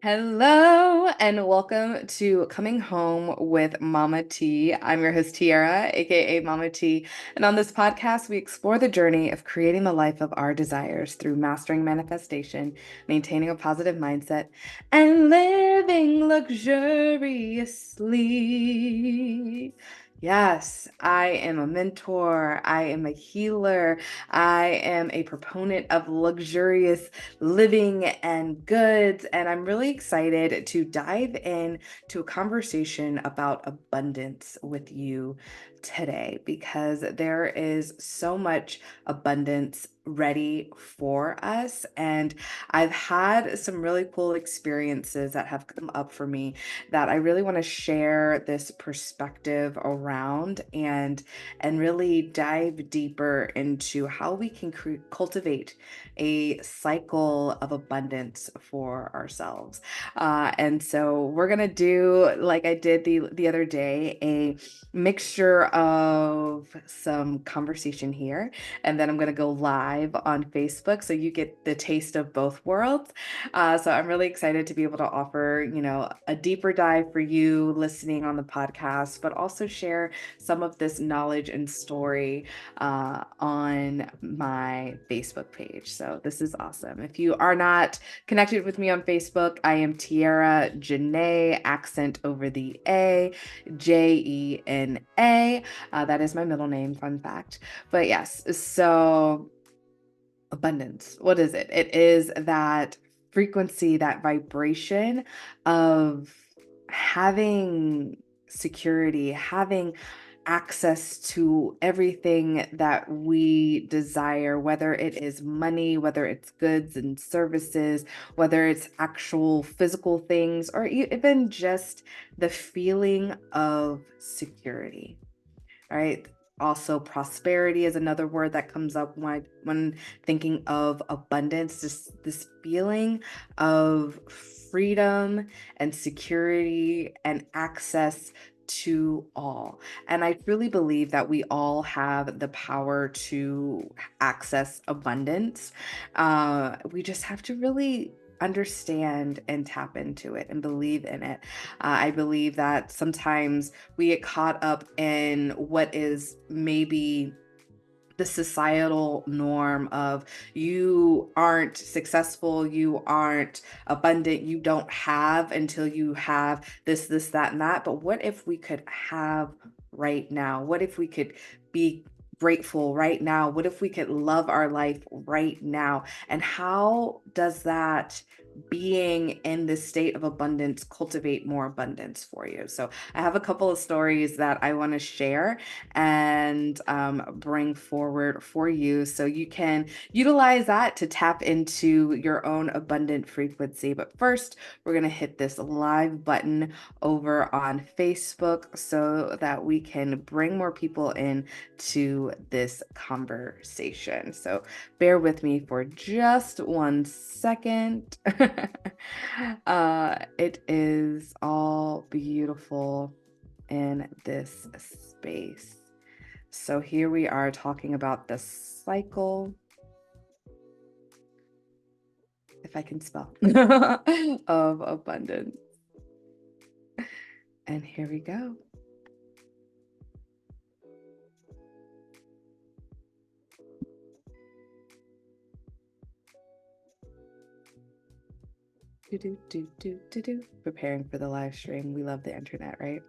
Hello and welcome to Coming Home with Mama T. I'm your host, Tiara, aka Mama T. And on this podcast, we explore the journey of creating the life of our desires through mastering manifestation, maintaining a positive mindset, and living luxuriously. Yes, I am a mentor. I am a healer. I am a proponent of luxurious living and goods. And I'm really excited to dive in to a conversation about abundance with you today because there is so much abundance ready for us. And I've had some really cool experiences that have come up for me that I really want to share this perspective around and really dive deeper into how we can cultivate a cycle of abundance for ourselves. And so we're gonna do, like I did the other day, a mixture of some conversation here, and then I'm gonna go live on Facebook so you get the taste of both worlds. So I'm really excited to be able to offer, a deeper dive for you listening on the podcast, but also share some of this knowledge and story on my Facebook page. So this is awesome. If you are not connected with me on Facebook, I am Tiara Jená, accent over the A, Jena. That is my middle name, fun fact. But yes, so abundance, what is it? It is that frequency, that vibration of having security, having access to everything that we desire, whether it is money, whether it's goods and services, whether it's actual physical things, or even just the feeling of security. All right. Also, prosperity is another word that comes up when thinking of abundance, just this feeling of freedom and security and access to all. And I truly believe that we all have the power to access abundance. We just have to really understand and tap into it and believe in it. I believe that sometimes we get caught up in what is maybe the societal norm of you aren't successful, you aren't abundant, you don't have until you have this, that, and that. But what if we could have right now? What if we could be grateful right now? What if we could love our life right now? And how does that being in this state of abundance cultivate more abundance for you? So I have a couple of stories that I want to share and bring forward for you so you can utilize that to tap into your own abundant frequency. But first, we're going to hit this live button over on Facebook so that we can bring more people in to this conversation. So bear with me for just 1 second. It is all beautiful in this space. So here we are talking about the cycle, if I can spell, of abundance. And here we go. Preparing for the live stream. We love the internet, right?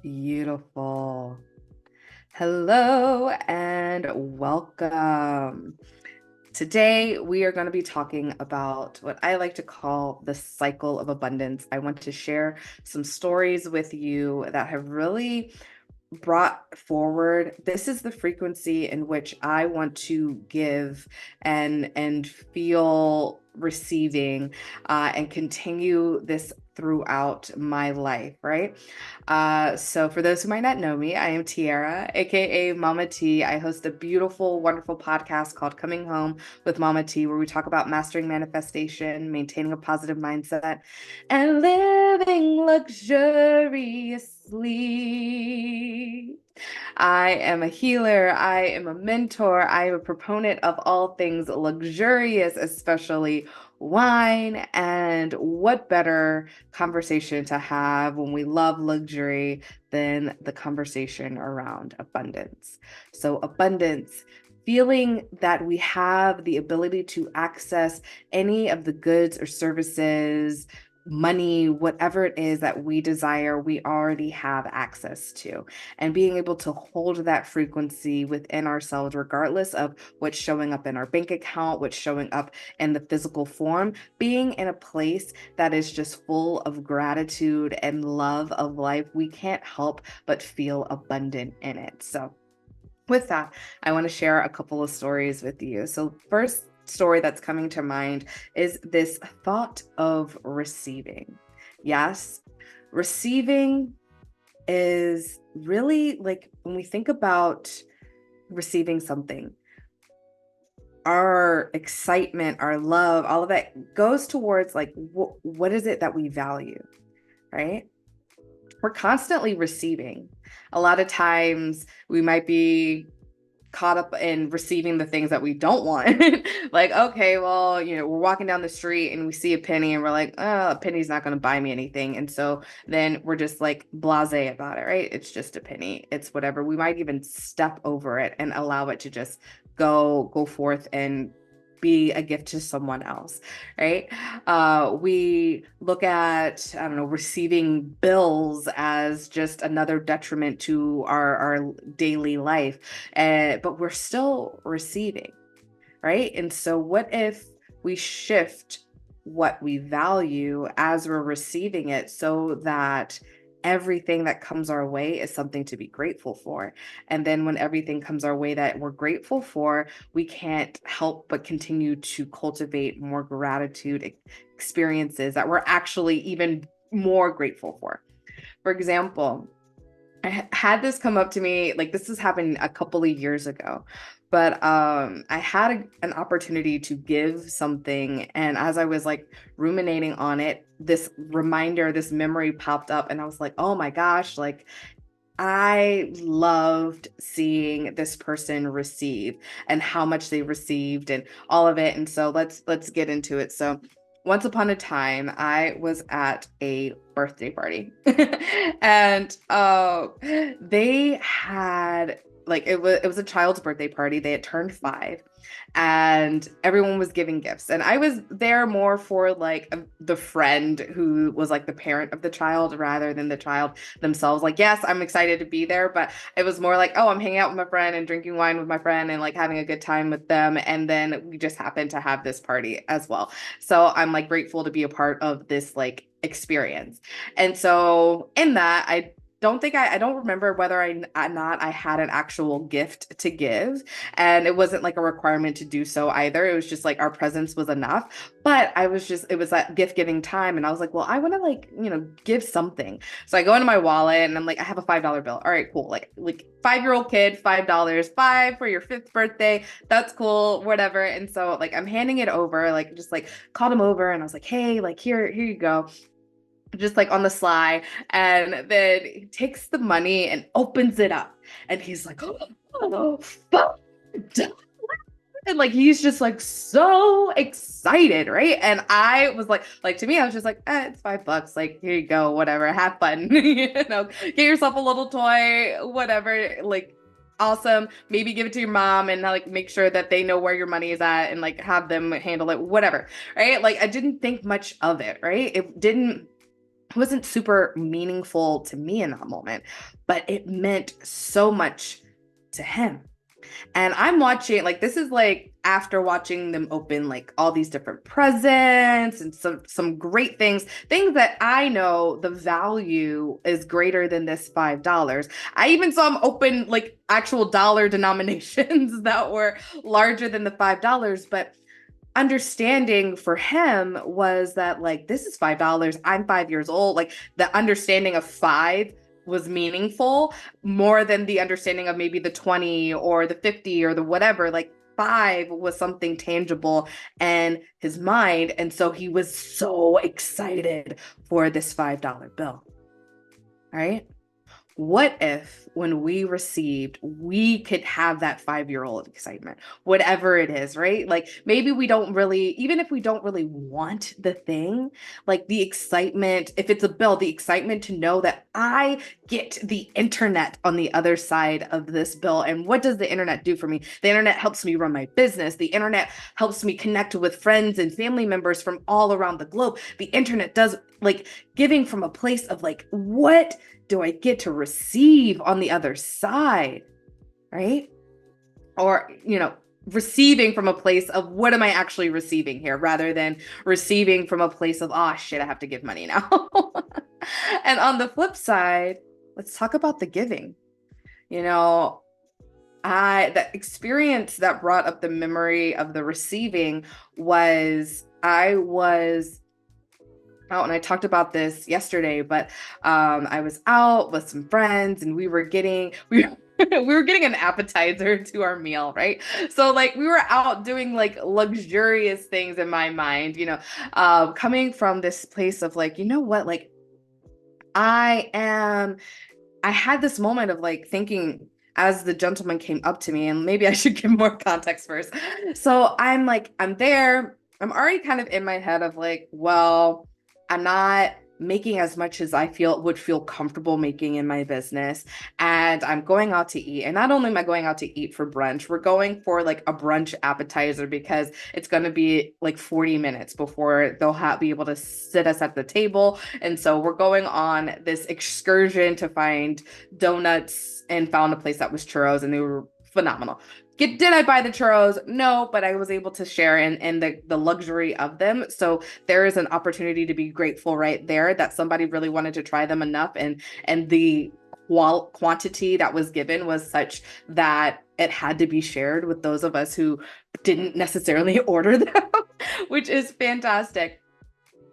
Beautiful. Hello and welcome. Today, we are going to be talking about what I like to call the cycle of abundance. I want to share some stories with you that have really brought forward. This is the frequency in which I want to give and feel receiving and continue this throughout my life, right? So for those who might not know me, I am Tiara, aka Mama T. I host a beautiful, wonderful podcast called Coming Home with Mama T, where we talk about mastering manifestation, maintaining a positive mindset, and living luxuriously. sleep. I am a healer. I am a mentor. I am a proponent of all things luxurious, especially wine. And what better conversation to have when we love luxury than the conversation around abundance? So, abundance. Feeling that we have the ability to access any of the goods or services, money, whatever it is that we desire, we already have access to. And being able to hold that frequency within ourselves, regardless of what's showing up in our bank account, what's showing up in the physical form, being in a place that is just full of gratitude and love of life, we can't help but feel abundant in it. So, with that, I want to share a couple of stories with you. So, first story that's coming to mind is this thought of receiving. Yes, receiving is really like when we think about receiving something, our excitement, our love, all of that goes towards like what is it that we value, right? We're constantly receiving. A lot of times we might be caught up in receiving the things that we don't want. Like, okay, well, we're walking down the street and we see a penny and we're like, oh, a penny's not going to buy me anything. And so then we're just like blasé about it, right? It's just a penny. It's whatever. We might even step over it and allow it to just go forth and be a gift to someone else, right? We look at, I don't know, receiving bills as just another detriment to our daily life, but we're still receiving, right? And so, what if we shift what we value as we're receiving it so that everything that comes our way is something to be grateful for? And then, when everything comes our way that we're grateful for, we can't help but continue to cultivate more gratitude experiences that we're actually even more grateful for. For example, had this come up to me, like this has happened a couple of years ago, but I had an opportunity to give something, and as I was like ruminating on it, this reminder, this memory popped up, and I was like, oh my gosh, like I loved seeing this person receive and how much they received and all of it. And so let's get into it. So once upon a time, I was at a birthday party and they had like it was a child's birthday party. They had turned 5 and everyone was giving gifts. And I was there more for like the friend who was like the parent of the child rather than the child themselves. Like, yes, I'm excited to be there, but it was more like, oh, I'm hanging out with my friend and drinking wine with my friend and like having a good time with them. And then we just happened to have this party as well. So I'm like grateful to be a part of this like experience. And so in that, I don't remember whether I had an actual gift to give, and it wasn't like a requirement to do so either. It was just like our presence was enough. But it was that gift giving time, and I was like, well, I want to like give something. So I go into my wallet and I'm like, I have a $5 bill. All right, cool. Like 5-year-old kid, $5, five for your 5th birthday. That's cool, whatever. And so like I'm handing it over, like just like called him over, and I was like, hey, like here you go, just like on the sly. And then he takes the money and opens it up. And he's like, oh, fuck. And like he's just like so excited, right? And I was like to me, I was just like, it's $5. Like, here you go, whatever, have fun. Get yourself a little toy, whatever. Like, awesome. Maybe give it to your mom and like make sure that they know where your money is at and like have them handle it, whatever. Right. Like I didn't think much of it, right? It wasn't super meaningful to me in that moment, but it meant so much to him. And I'm watching, like, this is like after watching them open like all these different presents and some great things that I know the value is greater than this $5. I even saw him open like actual dollar denominations that were larger than the $5, but understanding for him was that like this is $5. I'm 5 years old. Like the understanding of five was meaningful more than the understanding of maybe the 20 or the 50 or the whatever. Like five was something tangible in his mind. And so he was so excited for this $5 bill. Right. what if when we received, we could have that 5-year-old excitement, whatever it is, right? Like maybe we don't really, even if we don't really want the thing, like the excitement, if it's a bill, the excitement to know that I get the internet on the other side of this bill. And what does the internet do for me? The internet helps me run my business. The internet helps me connect with friends and family members from all around the globe. The internet does, like, giving from a place of like, what do I get to receive on the other side? Right? Or, receiving from a place of what am I actually receiving here rather than receiving from a place of, oh shit, I have to give money now. And on the flip side, let's talk about the giving. You know, that experience that brought up the memory of the receiving was I was out, and I talked about this yesterday, but I was out with some friends and we were getting an appetizer to our meal, right? So like we were out doing like luxurious things in my mind, coming from this place of like, you know what, like I am I had this moment of like thinking as the gentleman came up to me, and maybe I should give more context first. So I'm like, I'm there. I'm already kind of in my head of like, well, I'm not making as much as I would feel comfortable making in my business. And I'm going out to eat. And not only am I going out to eat for brunch, we're going for like a brunch appetizer because it's going to be like 40 minutes before be able to sit us at the table. And so we're going on this excursion to find donuts and found a place that was churros, and they were phenomenal. Did I buy the churros? No, but I was able to share in the luxury of them. So there is an opportunity to be grateful right there that somebody really wanted to try them enough, and the quantity that was given was such that it had to be shared with those of us who didn't necessarily order them, which is fantastic.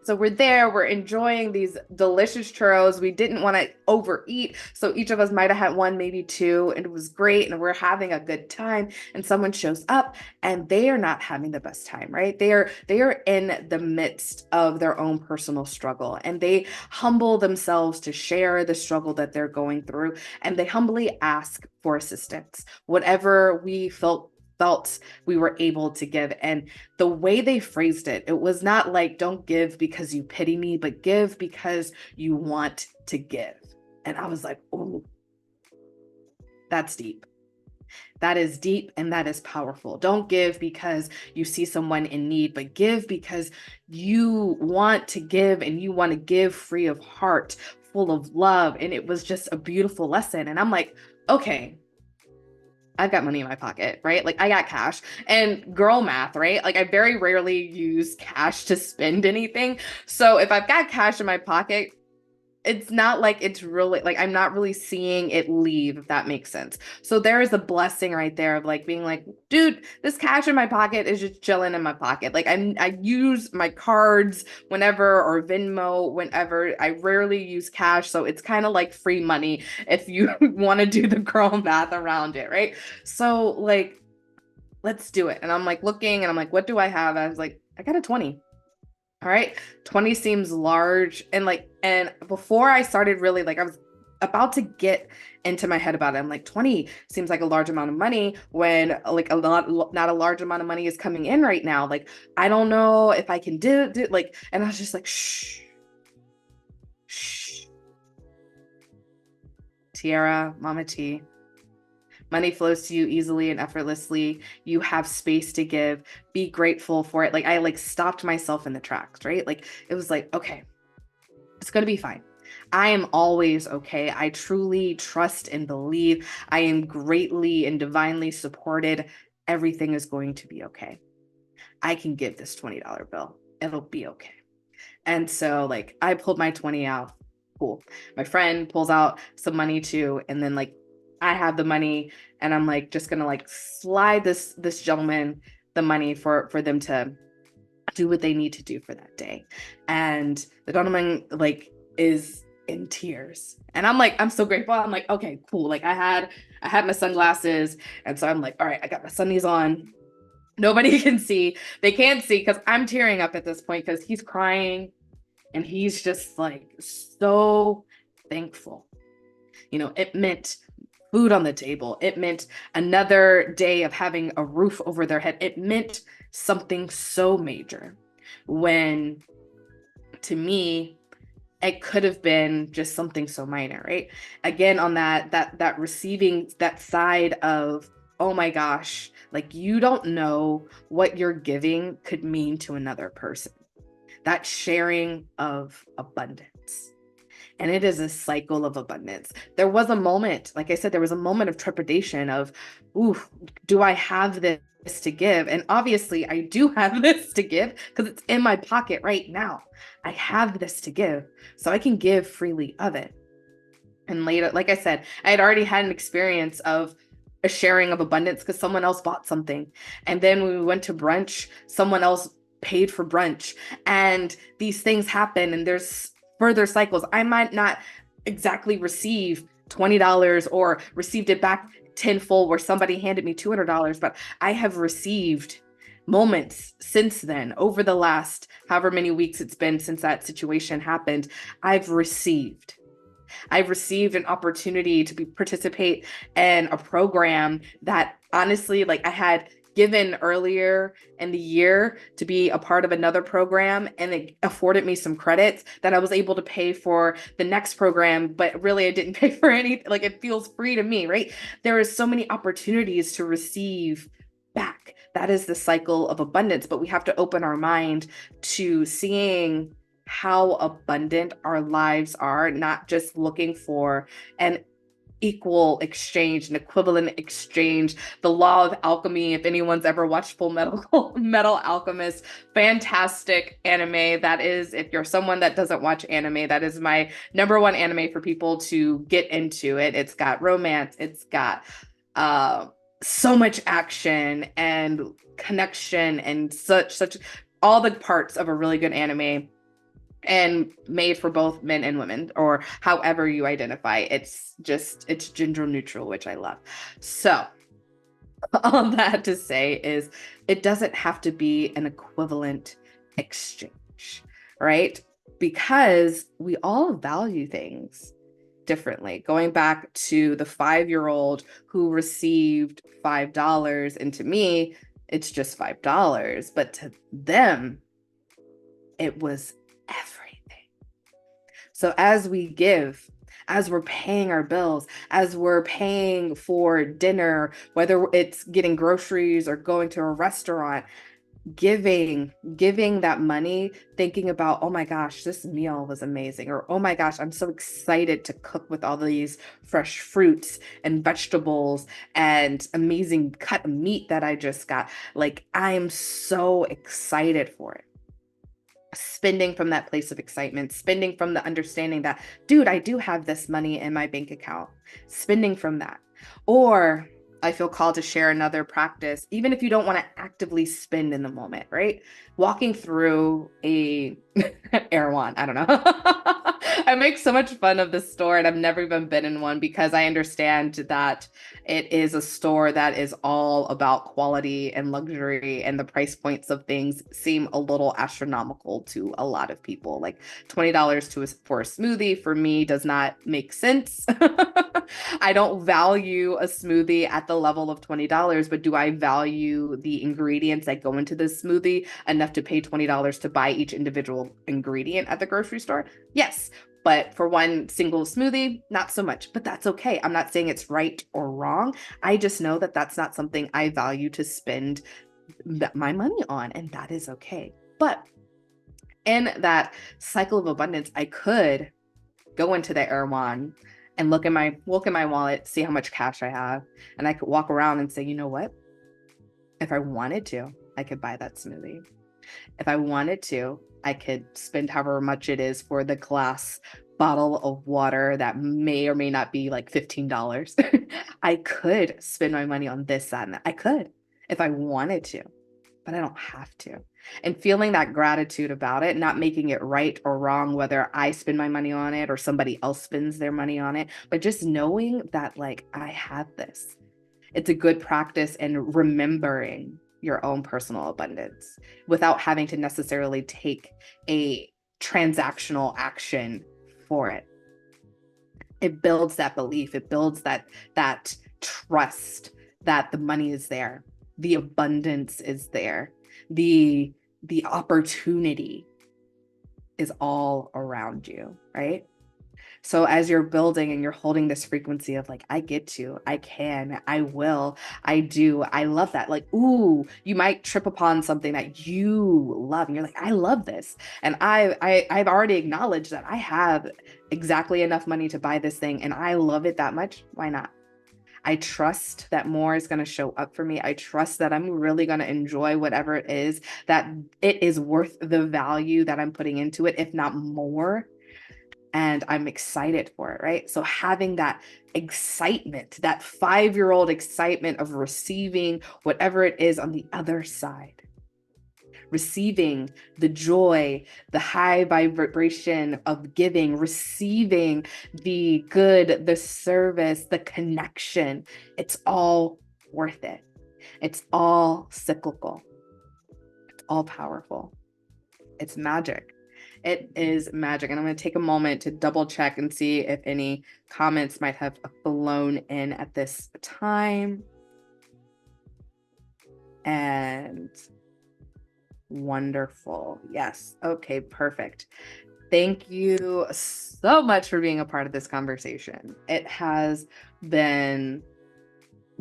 So we're there, we're enjoying these delicious churros. We didn't want to overeat. So each of us might have had one, maybe two, and it was great. And we're having a good time. And someone shows up and they are not having the best time, right? They are in the midst of their own personal struggle, and they humble themselves to share the struggle that they're going through. And they humbly ask for assistance, whatever we felt we were able to give. And the way they phrased it, it was not like, don't give because you pity me, but give because you want to give. And I was like, oh, that's deep. That is deep and that is powerful. Don't give because you see someone in need, but give because you want to give, and you want to give free of heart, full of love. And it was just a beautiful lesson. And I'm like, okay, I've got money in my pocket, right? Like I got cash, and girl math, right? Like I very rarely use cash to spend anything. So if I've got cash in my pocket, it's not like it's really like I'm not really seeing it leave, if that makes sense. So there is a blessing right there of like being like, dude, this cash in my pocket is just chilling in my pocket. Like I use my cards whenever, or Venmo whenever. I rarely use cash, so it's kind of like free money if you want to do the girl math around it, right? So like, let's do it. And I'm like looking, and I'm like, what do I have? I was like, I got a 20. All right. 20 seems large. And before I started really, like, I was about to get into my head about it. I'm like, 20 seems like a large amount of money when like not a large amount of money is coming in right now. Like, I don't know if I can do like, and I was just like, shh, shh, Tiara, Mama T. Money flows to you easily and effortlessly. You have space to give. Be grateful for it. Like I like stopped myself in the tracks, right? Like it was like, okay, it's going to be fine. I am always okay. I truly trust and believe I am greatly and divinely supported. Everything is going to be okay. I can give this $20 bill. It'll be okay. And so like I pulled my 20 out. Cool. My friend pulls out some money too. And then like I have the money, and I'm like just gonna like slide this gentleman the money for them to do what they need to do for that day. And the gentleman like is in tears. And I'm like, I'm so grateful. I'm like, okay, cool. Like I had my sunglasses. And so I'm like, all right, I got my sunnies on. Nobody can see. They can't see because I'm tearing up at this point because he's crying, and he's just like so thankful. It meant food on the table. It meant another day of having a roof over their head. It meant something so major when, to me, it could have been just something so minor, right? Again, on that receiving, that side of, oh my gosh, like, you don't know what you're giving could mean to another person. That sharing of abundance. And it is a cycle of abundance. There was a moment, like I said, there was a moment of trepidation of, ooh, do I have this to give? And obviously I do have this to give because it's in my pocket right now. I have this to give, so I can give freely of it. And later, like I said, I had already had an experience of a sharing of abundance because someone else bought something. And then when we went to brunch, someone else paid for brunch. And these things happen, and there's further cycles. I might not exactly receive $20 or received it back tenfold where somebody handed me $200, but I have received moments since then, over the last however many weeks it's been since that situation happened. I've received an opportunity to participate in a program that, honestly, like, I had given earlier in the year to be a part of another program, and it afforded me some credits that I was able to pay for the next program, but really I didn't pay for any, like, it feels free to me, right? There are so many opportunities to receive back. That is the cycle of abundance, but we have to open our mind to seeing how abundant our lives are, not just looking for an equal exchange, an equivalent exchange. The law of alchemy, if anyone's ever watched Full Metal Alchemist, fantastic anime. That is, if you're someone that doesn't watch anime, that is my number one anime for people to get into it. It's got romance, it's got so much action and connection and such all the parts of a really good anime, and made for both men and women, or however you identify. It's gender neutral, which I love. So all that to say is, it doesn't have to be an equivalent exchange, right? Because we all value things differently. Going back to the 5-year-old who received $5, and to me, it's just $5, but to them, it was everything. So as we give, as we're paying our bills, as we're paying for dinner, whether it's getting groceries or going to a restaurant, giving that money, thinking about, oh my gosh, this meal was amazing, or oh my gosh, I'm so excited to cook with all these fresh fruits and vegetables and amazing cut meat that I just got. Like, I am so excited for it. Spending from that place of excitement, spending from the understanding that, dude, I do have this money in my bank account, spending from that. Or I feel called to share another practice, even if you don't want to actively spend in the moment, right? Walking through a Erewhon, I don't know. I make so much fun of this store, and I've never even been in one because I understand that it is a store that is all about quality and luxury, and the price points of things seem a little astronomical to a lot of people. Like, $20 for a smoothie for me does not make sense. I don't value a smoothie at the level of $20, but do I value the ingredients that go into this smoothie enough to pay $20 to buy each individual ingredient at the grocery store? Yes. But for one single smoothie, not so much. But that's okay. I'm not saying it's right or wrong. I just know that that's not something I value to spend my money on, and that is okay. But in that cycle of abundance, I could go into the Erewhon and look in my wallet, see how much cash I have, and I could walk around and say, you know what? If I wanted to, I could buy that smoothie. If I wanted to, I could spend however much it is for the glass bottle of water that may or may not be like $15. I could spend my money on this, that, and that. I could if I wanted to, but I don't have to. And feeling that gratitude about it, not making it right or wrong, whether I spend my money on it or somebody else spends their money on it, but just knowing that, like, I have this. It's a good practice in remembering your own personal abundance without having to necessarily take a transactional action for it. it builds that belief. It builds that trust that the money is there, the abundance is there, the opportunity is all around you, right? So as you're building and you're holding this frequency of like, I get to, I can, I will, I do, I love that. Like, ooh, you might trip upon something that you love, and you're like, I love this, and I've already acknowledged that I have exactly enough money to buy this thing, and I love it that much. Why not? I trust that more is going to show up for me. I trust that I'm really going to enjoy whatever it is, that it is worth the value that I'm putting into it, if not more. And I'm excited for it, right? So having that excitement, that 5-year-old excitement of receiving whatever it is on the other side, receiving the joy, the high vibration of giving, receiving the good, the service, the connection, it's all worth it. It's all cyclical. It's all powerful. It's magic. It is magic. And I'm going to take a moment to double check and see if any comments might have flown in at this time. And wonderful. Yes. Okay, perfect. Thank you so much for being a part of this conversation. It has been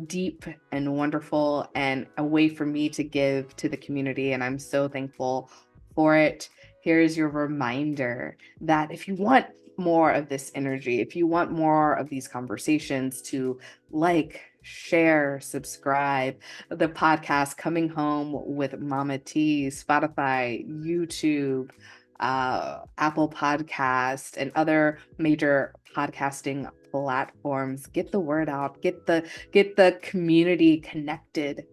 deep and wonderful, and a way for me to give to the community, and I'm so thankful for it. Here's your reminder that if you want more of this energy, if you want more of these conversations, to like, share, subscribe the podcast Coming Home with Mama T, Spotify, YouTube, Apple Podcast, and other major podcasting platforms. Get the word out, get the community connected.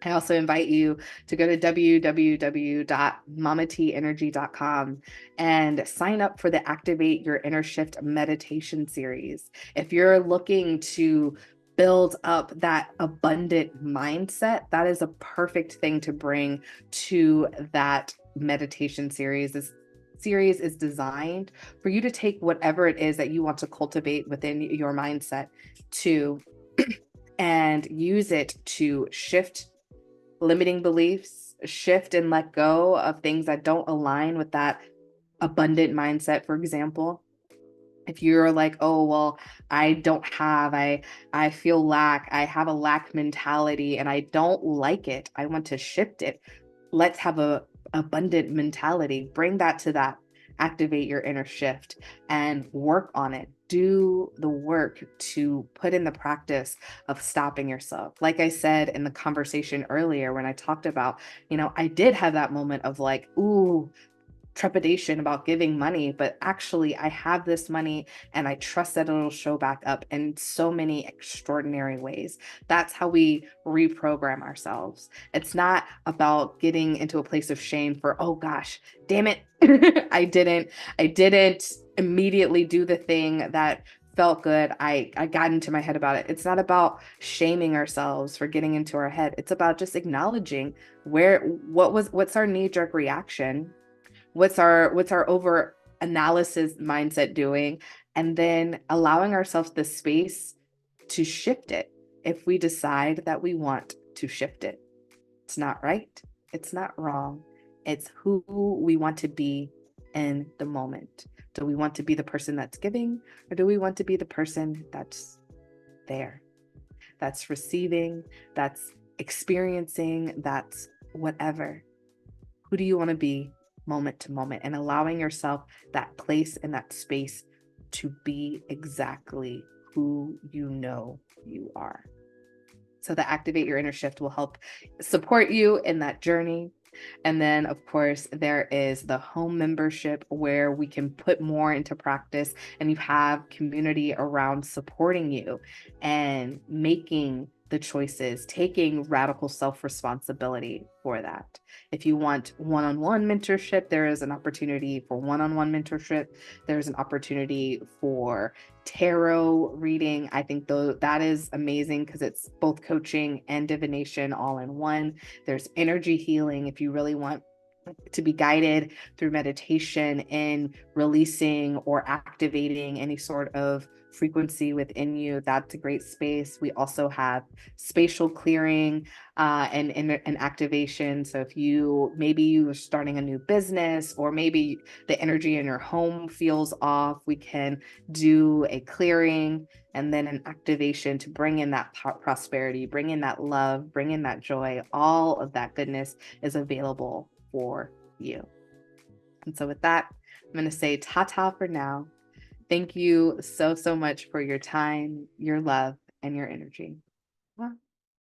I also invite you to go to www.mamatenergy.com and sign up for the Activate Your Inner Shift meditation series. If you're looking to build up that abundant mindset, that is a perfect thing to bring to that meditation series. This series is designed for you to take whatever it is that you want to cultivate within your mindset to and use it to shift limiting beliefs, shift and let go of things that don't align with that abundant mindset. For example, if you're like, oh, well, I feel lack, I have a lack mentality and I don't like it, I want to shift it. Let's have a abundant mentality. Bring that to that. Activate your inner shift and work on it. Do the work to put in the practice of stopping yourself. Like I said in the conversation earlier, when I talked about, I did have that moment of like, ooh, trepidation about giving money, but actually I have this money and I trust that it'll show back up in so many extraordinary ways. That's how we reprogram ourselves. It's not about getting into a place of shame for, oh gosh, damn it. I didn't immediately do the thing that felt good. I got into my head about it. It's not about shaming ourselves for getting into our head. It's about just acknowledging what's our knee-jerk reaction, what's our over analysis mindset doing, and then allowing ourselves the space to shift it if we decide that we want to shift it. It's not right, it's not wrong, it's who we want to be in the moment. Do we want to be the person that's giving, or do we want to be the person that's there, that's receiving, that's experiencing, that's whatever? Who do you want to be moment to moment, and allowing yourself that place and that space to be exactly who you are. So the Activate Your Inner Shift will help support you in that journey. And then, of course, there is the home membership where we can put more into practice and you have community around supporting you and making the choices, taking radical self-responsibility for that. If you want one-on-one mentorship, there is an opportunity for one-on-one mentorship. There's an opportunity for tarot reading. I think that is amazing because it's both coaching and divination all in one. There's energy healing if you really want to be guided through meditation in releasing or activating any sort of frequency within you, that's a great space. We also have spatial clearing and activation. So if you are starting a new business, or maybe the energy in your home feels off, we can do a clearing and then an activation to bring in that prosperity, bring in that love, bring in that joy. All of that goodness is available for you. And so with that, I'm going to say ta-ta for now. Thank you so, so much for your time, your love, and your energy.